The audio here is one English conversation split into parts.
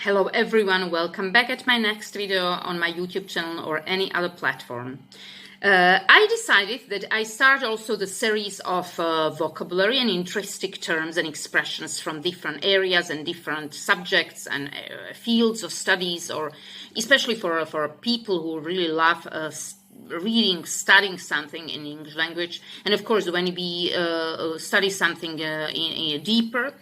Hello everyone, welcome back at my next video on my YouTube channel or any other platform. I decided that I start also the series of vocabulary and intrinsic terms and expressions from different areas and different subjects and fields of studies, or especially for people who really love reading, studying something in English language. And of course, when we study something deeper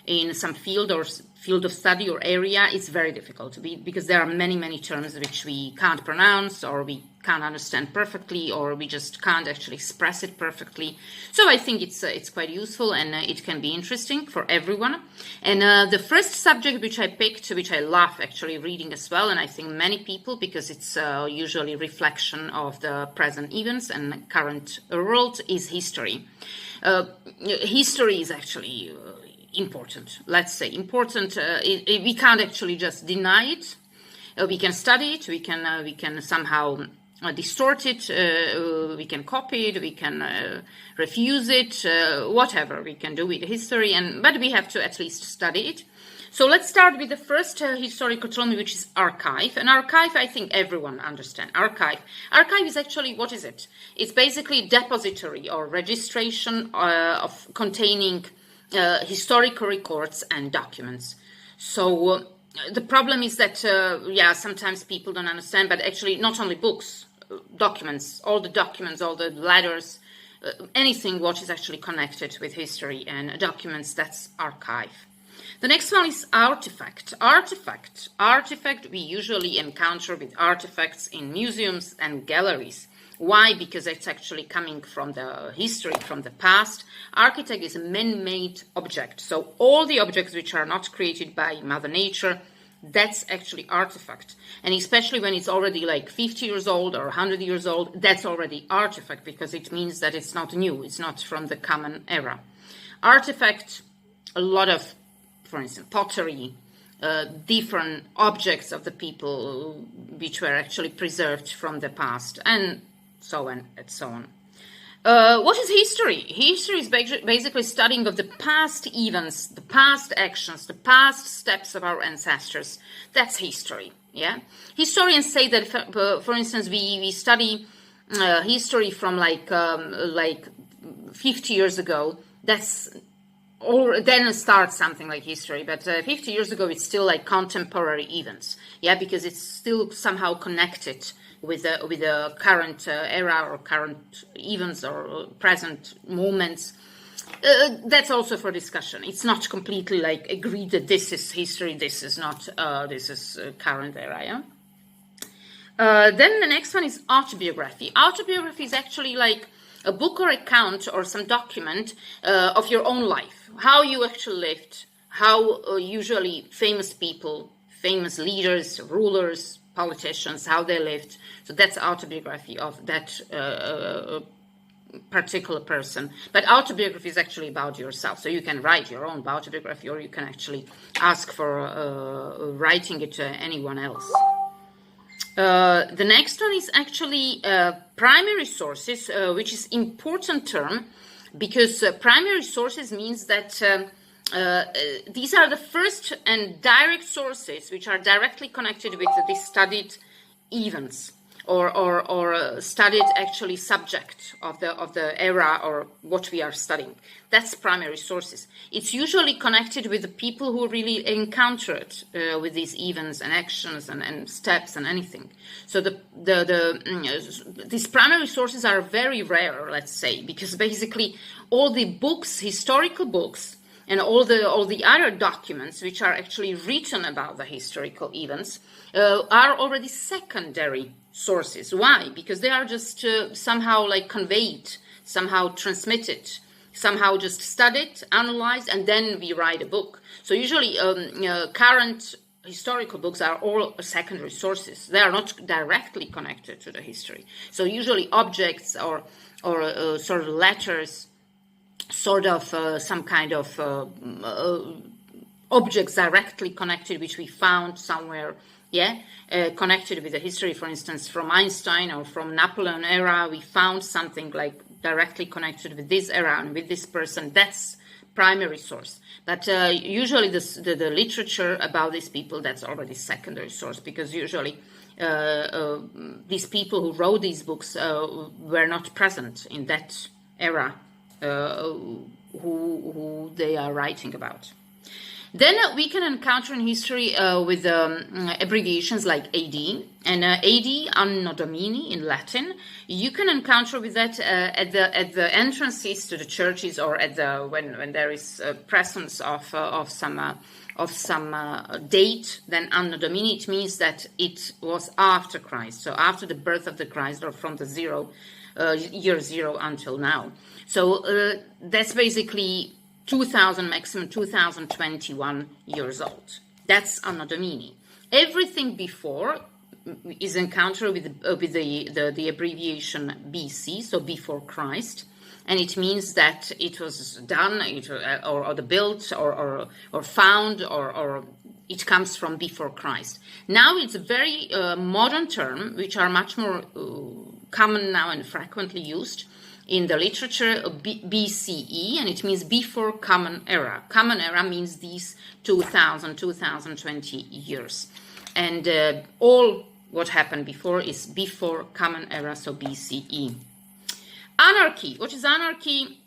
in some field of study or area, it's very difficult because there are many terms which we can't pronounce, or we can't understand perfectly, or we just can't actually express it perfectly. So I think it's quite useful, and it can be interesting for everyone. And the first subject which I picked, which I love actually reading as well, and I think many people, because it's usually reflection of the present events and current world, is history. History is actually important, let's say important. We can't actually just deny it. We can study it, we can somehow distort it, we can copy it, we can refuse it, whatever we can do with history, but we have to at least study it. So let's start with the first historical term, which is archive. And archive, I think everyone understands. Archive is actually, what is it? It's basically depository or registration of containing historical records and documents. So the problem is that, sometimes people don't understand, but actually not only books, documents, all the letters, anything what is actually connected with history and documents, that's archive. The next one is artifact. Artifact we usually encounter with artifacts in museums and galleries. Why? Because it's actually coming from the history, from the past. Architect is a man-made object. So all the objects which are not created by Mother Nature, that's actually artifact. And especially when it's already like 50 years old or 100 years old, that's already artifact, because it means that it's not new. It's not from the common era. Artifact, a lot of, for instance, pottery, different objects of the people which were actually preserved from the past, and so on and so on. What is history? History is basically studying of the past events, the past actions, the past steps of our ancestors. That's history. Yeah. Historians say that, for instance, we study history from like 50 years ago. Then starts something like history, but 50 years ago it's still like contemporary events. Yeah, because it's still somehow connected with the current era or current events or present moments. That's also for discussion. It's not completely like agreed that this is history, this is not, this is current era. Yeah? Then the next one is autobiography. Autobiography is actually like a book or account or some document of your own life, how you actually lived, how usually famous people, famous leaders, rulers, politicians, how they lived. So that's autobiography of that particular person. But autobiography is actually about yourself. So you can write your own autobiography, or you can actually ask for writing it to anyone else. The next one is actually primary sources, which is important term, because primary sources means that these are the first and direct sources which are directly connected with the studied events or studied actually subject of the era or what we are studying. That's primary sources. It's usually connected with the people who really encountered with these events and actions and steps and anything. So these primary sources are very rare, let's say, because basically all the books, historical books, and all the other documents which are actually written about the historical events are already secondary sources. Why? Because they are just somehow like conveyed, somehow transmitted, somehow just studied, analyzed, and then we write a book. So usually current historical books are all secondary sources. They are not directly connected to the history. So usually objects or sort of letters, sort of some kind of objects directly connected, which we found somewhere, connected with the history. For instance, from Einstein or from Napoleon era, we found something like directly connected with this era and with this person. That's primary source. But usually the literature about these people, that's already secondary source, because usually these people who wrote these books were not present in that era who they are writing about. Then we can encounter in history with abbreviations like AD, and AD, Anno Domini in Latin. You can encounter with that at the entrances to the churches, or at the when there is a presence of some date. Then Anno Domini, it means that it was after Christ, so after the birth of the Christ, or from the year zero until now. So that's basically 2000, maximum 2021 years old. That's Anno Domini. Everything before is encountered with the abbreviation BC, so before Christ, and it means that it was done, or the built, or found, or it comes from before Christ. Now it's a very modern term, which are much more common now and frequently used in the literature, BCE, and it means before Common Era. Common Era means these 2020 years. And all what happened before is before Common Era, so BCE. Anarchy. What is anarchy?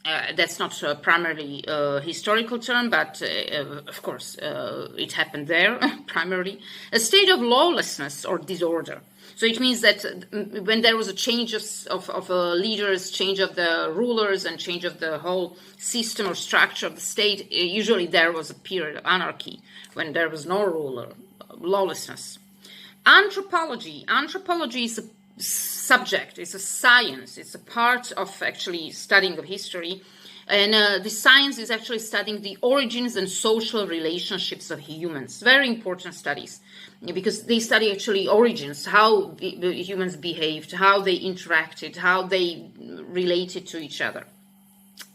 That's not primarily a historical term, but of course it happened there primarily. A state of lawlessness or disorder. So it means that when there was a change of leaders, change of the rulers, and change of the whole system or structure of the state, usually there was a period of anarchy when there was no ruler, lawlessness. Anthropology. Anthropology is a subject, it's a science, it's a part of actually studying of history. And the science is actually studying the origins and social relationships of humans. Very important studies, because they study actually origins, how the humans behaved, how they interacted, how they related to each other.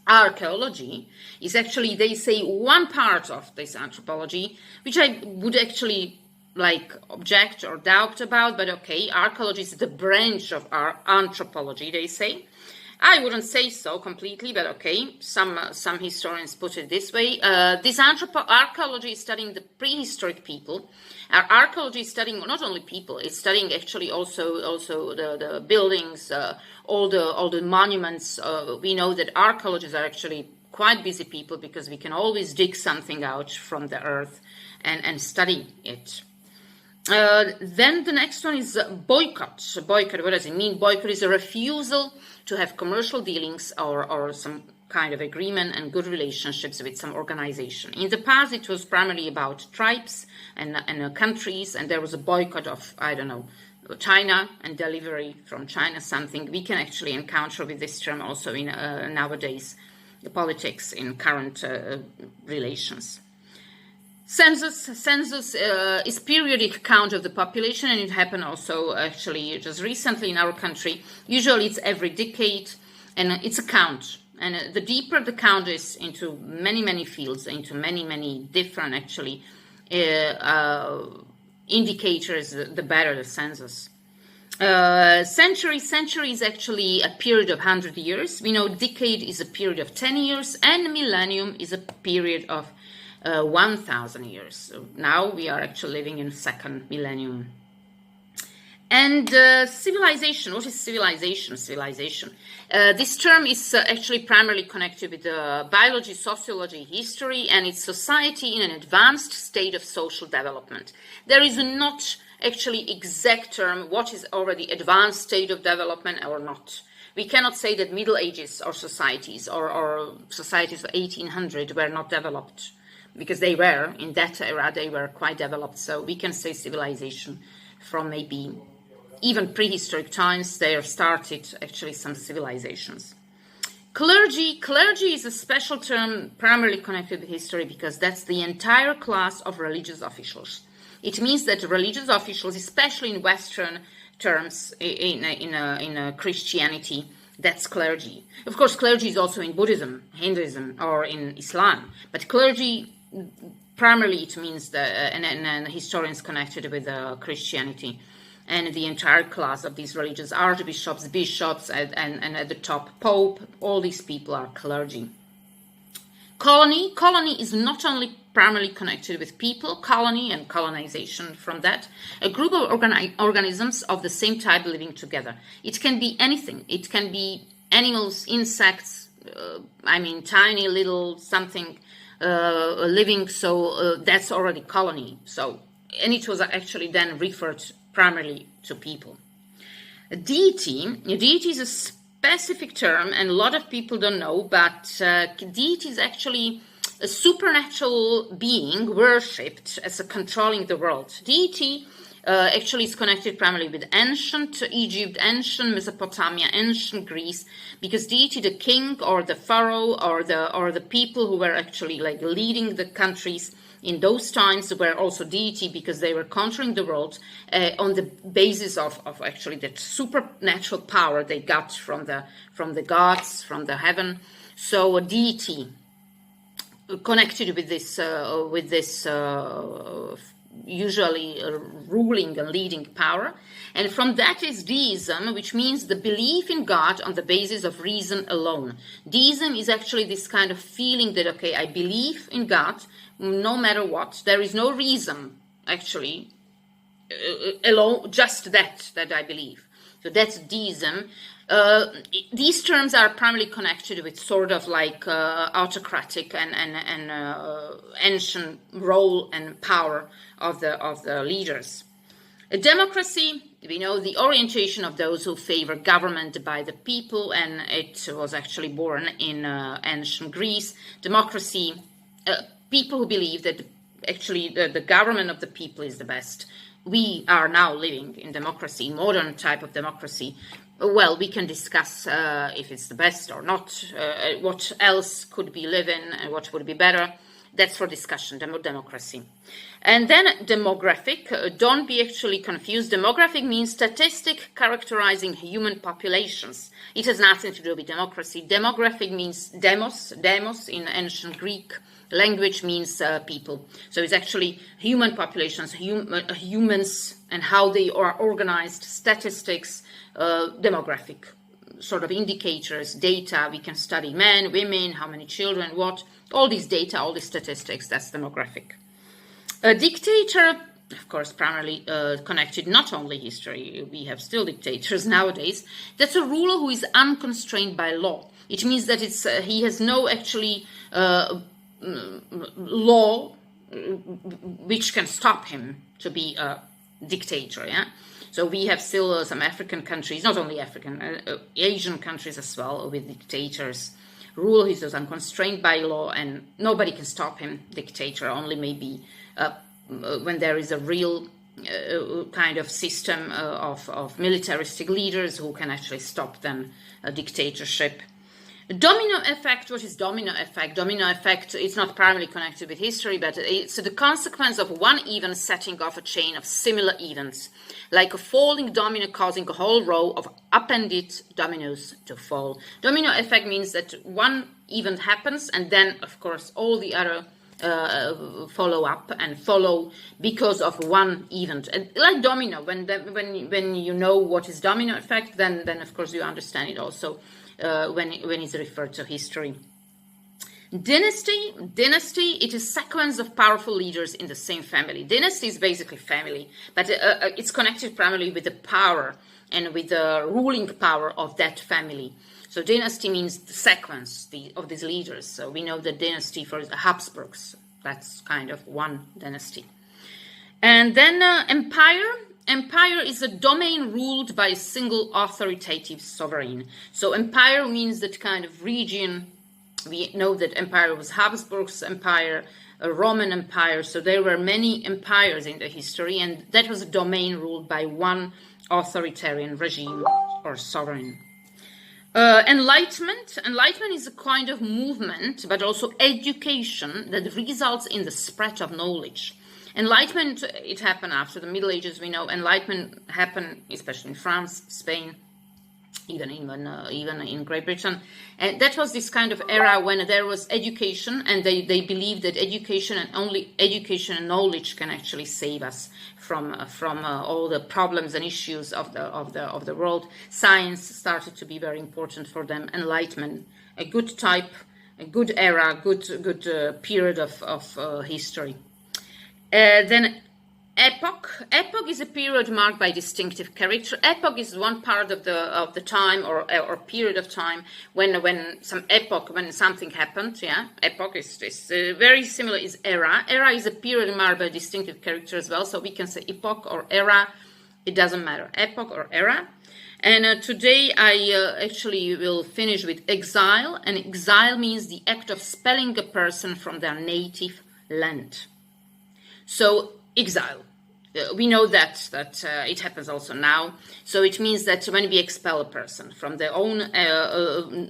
Archaeology is actually, they say, one part of this anthropology, which I would actually object or doubt about, but okay, archaeology is the branch of our anthropology, they say. I wouldn't say so completely, but okay, some historians put it this way. This archaeology is studying the prehistoric people. Archaeology is studying not only people; it's studying actually also the buildings, all the monuments. We know that archaeologists are actually quite busy people, because we can always dig something out from the earth and study it. Then the next one is boycott. Boycott, what does it mean? Boycott is a refusal to have commercial dealings or some kind of agreement and good relationships with some organization. In the past, it was primarily about tribes and countries, and there was a boycott of, I don't know, China and delivery from China, something we can actually encounter with this term also in nowadays, the politics in current relations. Census is periodic count of the population, and it happened also actually just recently in our country. Usually it's every decade, and it's a count. And the deeper the count is into many fields, into many different actually indicators, the better the census. Century is actually a period of 100 years. We know decade is a period of 10 years, and millennium is a period of 1,000 years. So now we are actually living in second millennium. And civilization. What is civilization? This term is actually primarily connected with biology, sociology, history, and it's society in an advanced state of social development. There is not actually exact term what is already advanced state of development or not. We cannot say that Middle Ages or societies or societies of 1800 were not developed, because they were, in that era, they were quite developed. So we can say civilization from maybe even prehistoric times. There started actually some civilizations. Clergy is a special term primarily connected with history, because that's the entire class of religious officials. It means that religious officials, especially in Western terms, in Christianity, that's clergy. Of course, clergy is also in Buddhism, Hinduism, or in Islam. But clergy, primarily it means and historians connected with Christianity, and the entire class of these religious archbishops, bishops, and at the top, Pope, all these people are clergy. Colony is not only primarily connected with people, colony and colonization from that, a group of organisms of the same type living together. It can be anything. It can be animals, insects, tiny little something living, so that's already colony. So, and it was actually then referred primarily to people. Deity is a specific term, and a lot of people don't know, but deity is actually a supernatural being worshipped as a controlling the world. Deity actually is connected primarily with ancient Egypt, ancient Mesopotamia, ancient Greece, because deity, the king or the pharaoh or the people who were actually like leading the countries in those times were also deity, because they were controlling the world on the basis of actually that supernatural power they got from the gods, from the heaven. So a deity connected with this usually ruling and leading power. And from that is deism, which means the belief in God on the basis of reason alone. Deism is actually this kind of feeling that, okay, I believe in God no matter what. There is no reason, actually, alone, just that I believe. So that's deism. These terms are primarily connected with sort of like autocratic and ancient role and power of the leaders. A democracy, we know the orientation of those who favor government by the people, and it was actually born in ancient Greece. Democracy, people who believe that actually the government of the people is the best. We are now living in democracy, modern type of democracy. Well, we can discuss if it's the best or not, what else could be living and what would be better. That's for discussion, democracy. And then demographic, don't be actually confused. Demographic means statistic characterizing human populations. It has nothing to do with democracy. Demographic means demos in ancient Greek language means people. So it's actually human populations, humans and how they are organized, statistics, demographic sort of indicators, data. We can study men, women, how many children, what, all these data, all these statistics, that's demographic. A dictator, of course, primarily connected not only history, we have still dictators nowadays. That's a ruler who is unconstrained by law. It means that he has no actually law which can stop him to be a dictator, yeah? So we have still some African countries, not only African, Asian countries as well, with dictators. Rule is unconstrained by law and nobody can stop him, dictator, only maybe when there is a real kind of system of militaristic leaders who can actually stop then a dictatorship. Domino effect, what is domino effect? Domino effect is not primarily connected with history, but it's the consequence of one event setting off a chain of similar events, like a falling domino causing a whole row of appended dominoes to fall. Domino effect means that one event happens and then, of course, all the other follow up and follow because of one event. And like domino, when you know what is domino effect, then of course you understand it also. When it's referred to history. Dynasty, it is a sequence of powerful leaders in the same family. Dynasty is basically family, but it's connected primarily with the power and with the ruling power of that family. So dynasty means the sequence of these leaders. So we know the dynasty for the Habsburgs. That's kind of one dynasty. And then empire. Empire is a domain ruled by a single authoritative sovereign. So empire means that kind of region. We know that empire was Habsburg's empire, a Roman empire. So there were many empires in the history, and that was a domain ruled by one authoritarian regime or sovereign. Enlightenment is a kind of movement, but also education that results in the spread of knowledge. Enlightenment, it happened after the Middle Ages. We know Enlightenment happened, especially in France, Spain, even in Great Britain. And that was this kind of era when there was education, and they believed that education and only education and knowledge can actually save us from all the problems and issues of the world. Science started to be very important for them. Enlightenment, a good type a good era, good period of history. Then Epoch. Epoch is a period marked by distinctive character. Epoch is one part of the time or period of time when something happened. Yeah, epoch is very similar. Is era. Era is a period marked by distinctive character as well. So we can say epoch or era. It doesn't matter. Epoch or era. And today I actually will finish with exile. And exile means the act of expelling a person from their native land. So exile. We know that it happens also now. So it means that when we expel a person from their own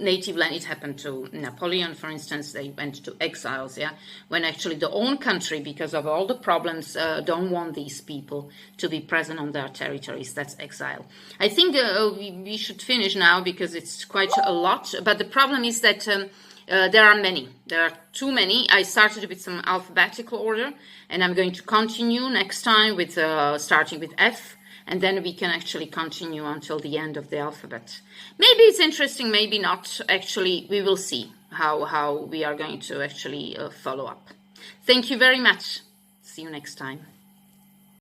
native land, it happened to Napoleon, for instance. They went to exiles, yeah, when actually the own country, because of all the problems, don't want these people to be present on their territories. That's exile. I think we should finish now because it's quite a lot. But the problem is that there are many. There are too many. I started with some alphabetical order, and I'm going to continue next time with starting with F, and then we can actually continue until the end of the alphabet. Maybe it's interesting, maybe not. Actually, we will see how we are going to actually follow up. Thank you very much. See you next time.